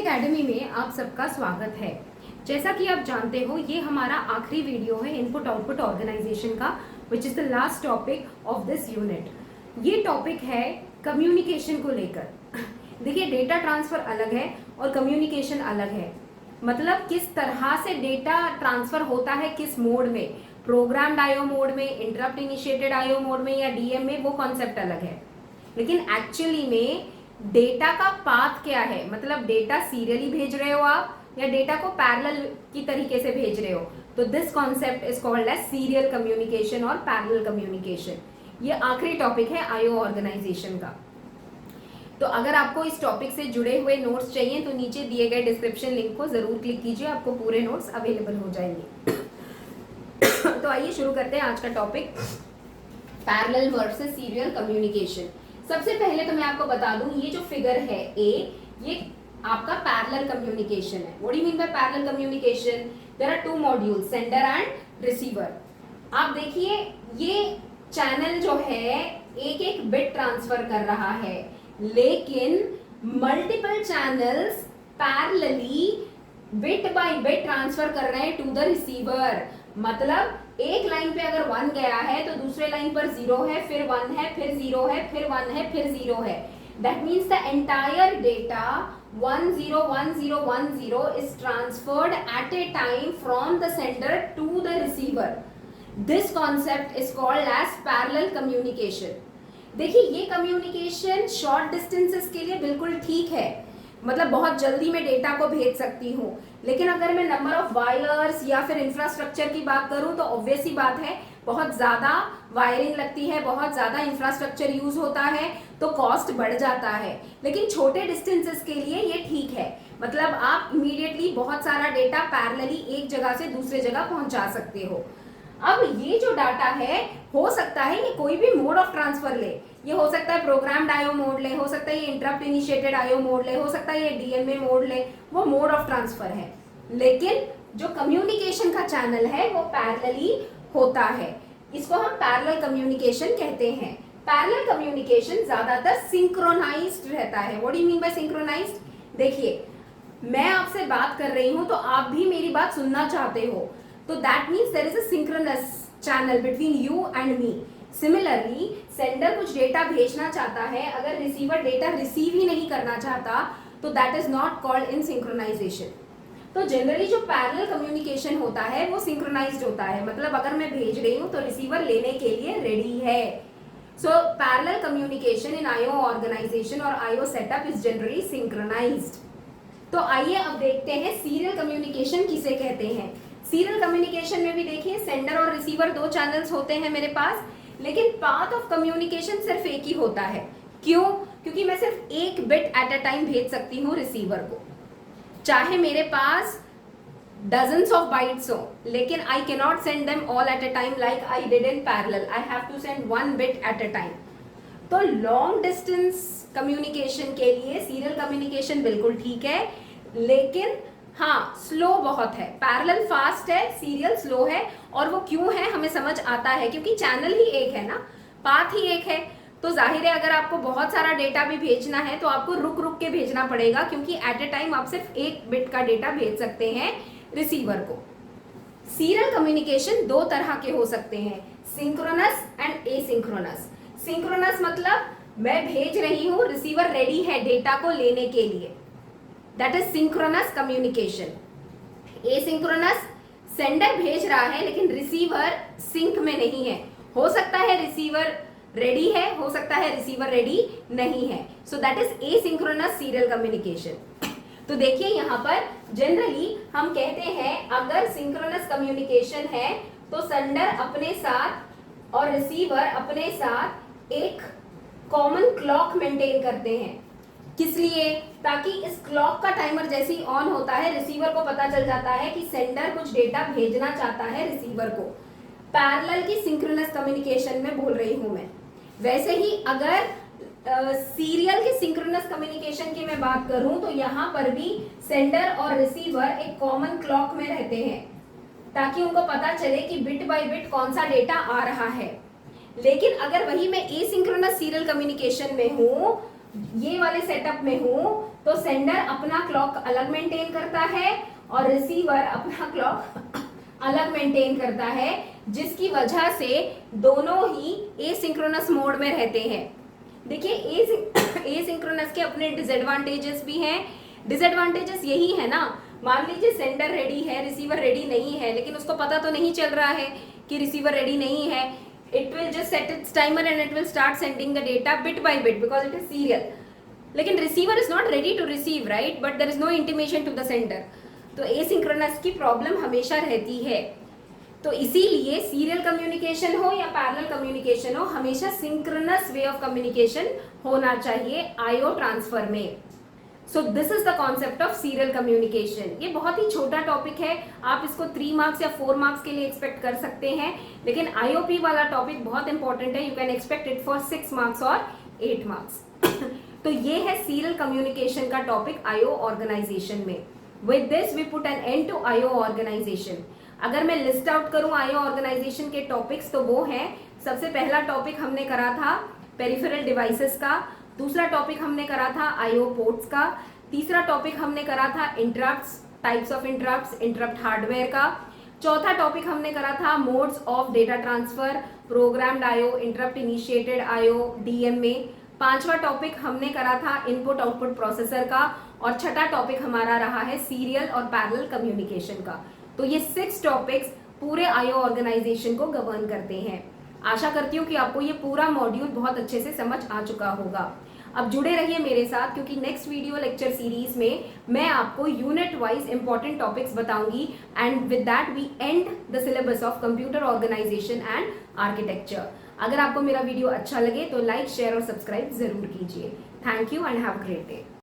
Academy में आप सबका स्वागत है। जैसा कि आप जानते हो, ये हमारा आखिरी वीडियो है इनपुट आउटपुट ऑर्गेनाइजेशन का, which is the last topic of this unit. ये टॉपिक है कम्युनिकेशन को लेकर। देखिए, डेटा ट्रांसफर अलग है और कम्युनिकेशन अलग है। मतलब किस तरह से डेटा ट्रांसफर होता है, किस मोड में, प्रोग्राम्ड आईओ मोड में, इंटरप्ट इनिशिएटेड आईओ मोड में या डीएम में, वो कॉन्सेप्ट अलग है। लेकिन एक्चुअली में डेटा का पाथ क्या है, मतलब डेटा सीरियली भेज रहे हो आप या डेटा को पैरेलल की तरीके से भेज रहे हो, तो this concept is called as serial communication और पैरेलल कम्युनिकेशन। ये आखिरी टॉपिक है आईओ ऑर्गेनाइजेशन का। तो अगर आपको इस टॉपिक से जुड़े हुए नोट्स चाहिए तो नीचे दिए गए डिस्क्रिप्शन लिंक को जरूर क्लिक कीजिए, आपको पूरे नोट्स अवेलेबल हो जाएंगे। तो आइए शुरू करते हैं आज का topic, parallel versus serial communication. सबसे पहले तो मैं आपको बता दूं, ये जो फिगर है ए, ये आपका पैरेलल कम्युनिकेशन है। What do you mean by parallel communication? There are two module, sender and receiver. आप देखिए, ये चैनल जो है एक एक बिट ट्रांसफर कर रहा है, लेकिन multiple channels parallelly bit by bit transfer कर रहे हैं टू द रिसीवर। मतलब एक लाइन पे अगर 1 गया है तो दूसरे लाइन पर 0 है, फिर 1 है, फिर 0 है, फिर 1 है, फिर 0 है। That means the entire data 1 0 1 0 1 0 is transferred at a time from the sender to the receiver. This concept is called as parallel communication. देखिए, ये कम्युनिकेशन शॉर्ट डिस्टेंसेस के लिए बिल्कुल ठीक है, मतलब बहुत जल्दी मैं डेटा को भेज सकती हूँ। लेकिन अगर मैं नंबर ऑफ वायर्स या फिर इंफ्रास्ट्रक्चर की बात करूँ तो ऑब्वियस ही बात है, बहुत ज्यादा वायरिंग लगती है, बहुत ज्यादा इंफ्रास्ट्रक्चर यूज होता है, तो कॉस्ट बढ़ जाता है। लेकिन छोटे डिस्टेंसेस के लिए ये ठीक है, मतलब आप इमीडिएटली बहुत सारा डेटा पैरेलली एक जगह से दूसरे जगह पहुंचा सकते हो। अब ये जो डाटा है, हो सकता है ये कोई भी मोड ऑफ ट्रांसफर ले, ये हो सकता है प्रोग्राम्ड आईओ मोड ले, हो सकता है ये इंटरप्ट इनिशिएटेड आईओ मोड ले, हो सकता है ये डीएमए मोड ले, वो मोड ऑफ ट्रांसफर है। लेकिन जो कम्युनिकेशन का चैनल है वो पैरेलली होता है, इसको हम पैरेलल कम्युनिकेशन कहते हैं। पैरेलल कम्युनिकेशन ज्यादातर सिंक्रोनाइज्ड रहता है। What do you mean by synchronised? देखिए, मैं आपसे बात कर रही हूं तो आप भी मेरी बात सुनना चाहते हो, तो that means there is a synchronous channel between you and me. Similarly, sender कुछ डेटा भेजना चाहता है, अगर रिसीवर डेटा रिसीव ही नहीं करना चाहता तो that is not called in synchronization. तो जनरली जो पैरेलल कम्युनिकेशन होता है वो सिंक्रोनाइज्ड होता है, मतलब अगर मैं भेज रही हूँ तो रिसीवर लेने के लिए रेडी है। So parallel communication in IO organisation और IO setup is generally synchronised. तो आइए अब देखते हैं सीरियल कम्युनिकेशन किसे कहते हैं। सीरियल कम्युनिकेशन में भी देखिए, सेंडर और रिसीवर दो चैनल्स होते हैं मेरे पास, लेकिन पाथ ऑफ कम्युनिकेशन सिर्फ एक ही होता है। क्यों? क्योंकि मैं सिर्फ एक बिट एट अ टाइम भेज सकती हूँ रिसीवर को, चाहे मेरे पास डजन्स ऑफ बाइट्स हो, लेकिन I can not send them all at a time like I did in parallel. I have to send 1 bit at a time. तो लॉन्ग डिस्टेंस कम्युनिकेशन के लिए सीरियल कम्युनिकेशन बिल्कुल ठीक है, लेकिन हाँ, स्लो बहुत है। पैरेलल फास्ट है, सीरियल स्लो है। और वो क्यों है हमें समझ आता है, क्योंकि चैनल ही एक है ना, पाथ ही एक है। तो जाहिर है, अगर आपको बहुत सारा डेटा भी भेजना है तो आपको रुक रुक के भेजना पड़ेगा, क्योंकि एट ए टाइम आप सिर्फ एक बिट का डेटा भेज सकते हैं रिसीवर को। सीरियल कम्युनिकेशन दो तरह के हो सकते हैं, सिंक्रोनस एंड एसिंक्रोनस। सिंक्रोनस मतलब मैं भेज रही हूँ, रिसीवर रेडी है डेटा को लेने के लिए, that is synchronous communication. Asynchronous, sender भेज रहा है लेकिन रिसीवर सिंक में नहीं है। हो सकता है रिसीवर रेडी है, हो सकता है रिसीवर रेडी नहीं है। So that is asynchronous serial communication. तो देखिए, यहाँ पर जनरली हम कहते हैं, अगर सिंक्रोनस कम्युनिकेशन है तो सेंडर अपने साथ और रिसीवर अपने साथ एक कॉमन क्लॉक मेंटेन करते हैं। किस लिए? ताकि इस क्लॉक का टाइमर जैसे ही ऑन होता है, रिसीवर को पता चल जाता है कि सेंडर कुछ डेटा भेजना चाहता है रिसीवर को। पैरेलल की सिंक्रोनस कम्युनिकेशन में बोल रही हूं मैं। वैसे ही अगर सीरियल की सिंक्रोनस कम्युनिकेशन की मैं बात करूं तो यहाँ पर भी सेंडर और रिसीवर एक कॉमन क्लॉक में रहते हैं, ताकि उनको पता चले कि बिट बाय बिट कौन सा डेटा आ रहा है। लेकिन अगर वही मैं एसिंक्रोनस सीरियल कम्युनिकेशन में हूं ये वाले सेटअप में हूं तो सेंडर अपना क्लॉक अलग मेंटेन करता है और रिसीवर अपना क्लॉक अलग मेंटेन करता है, जिसकी वजह से दोनों ही एसिंक्रोनस मोड में रहते हैं। देखिए एसिंक्रोनस के अपने डिसएडवांटेजेस भी हैं। डिसएडवांटेजेस यही है ना, मान लीजिए सेंडर रेडी है, रिसीवर रेडी नहीं है, लेकिन उसको पता तो नहीं चल रहा है कि रिसीवर रेडी नहीं है। It will just set its timer and it will start sending the data bit by bit because it is serial. लेकिन receiver is not ready to receive, right? But there is no intimation to the sender. तो asynchronous की problem हमेशा रहती है। तो इसीलिए serial communication हो या पैरेलल कम्युनिकेशन हो, हमेशा सिंक्रोनस वे ऑफ कम्युनिकेशन होना चाहिए आईओ ट्रांसफर में। So this is the concept of serial communication. ये बहुत ही छोटा टॉपिक है, आप इसको 3 मार्क्स या 4 मार्क्स के लिए एक्सपेक्ट कर सकते हैं, लेकिन आईओपी वाला टॉपिक बहुत इंपॉर्टेंट है। You can expect it for 6 marks और 8 मार्क्स। तो ये है सीरियल कम्युनिकेशन का टॉपिक आईओ ऑर्गेनाइजेशन में। With this we put an end to IO organization. अगर मैं लिस्ट आउट करूं आईओ ऑर्गेनाइजेशन के टॉपिक्स तो वो हैं, सबसे पहला टॉपिक हमने करा था पेरिफेरल डिवाइसेस का, दूसरा टॉपिक हमने करा था आईओ पोर्ट्स का, तीसरा टॉपिक हमने करा था interrupts, types of interrupts, interrupt hardware का, चौथा टॉपिक हमने करा था modes of data transfer, programmed IO, interrupt initiated IO, DMA, पांचवा टॉपिक हमने करा था इनपुट आउटपुट प्रोसेसर का, और छठा टॉपिक हमारा रहा है सीरियल और पैरेलल कम्युनिकेशन का। तो ये 6 टॉपिक्स पूरे आईओ ऑर्गेनाइजेशन को गवर्न करते हैं। आशा करती हूँ कि आपको ये पूरा मॉड्यूल बहुत अच्छे से समझ आ चुका होगा। अब जुड़े रहिए मेरे साथ, क्योंकि नेक्स्ट वीडियो लेक्चर सीरीज में मैं आपको यूनिट वाइज इंपॉर्टेंट टॉपिक्स बताऊंगी, and with that we end the syllabus of computer organization and architecture. अगर आपको मेरा वीडियो अच्छा लगे तो लाइक, शेयर और सब्सक्राइब जरूर कीजिए। Thank you and have a great day.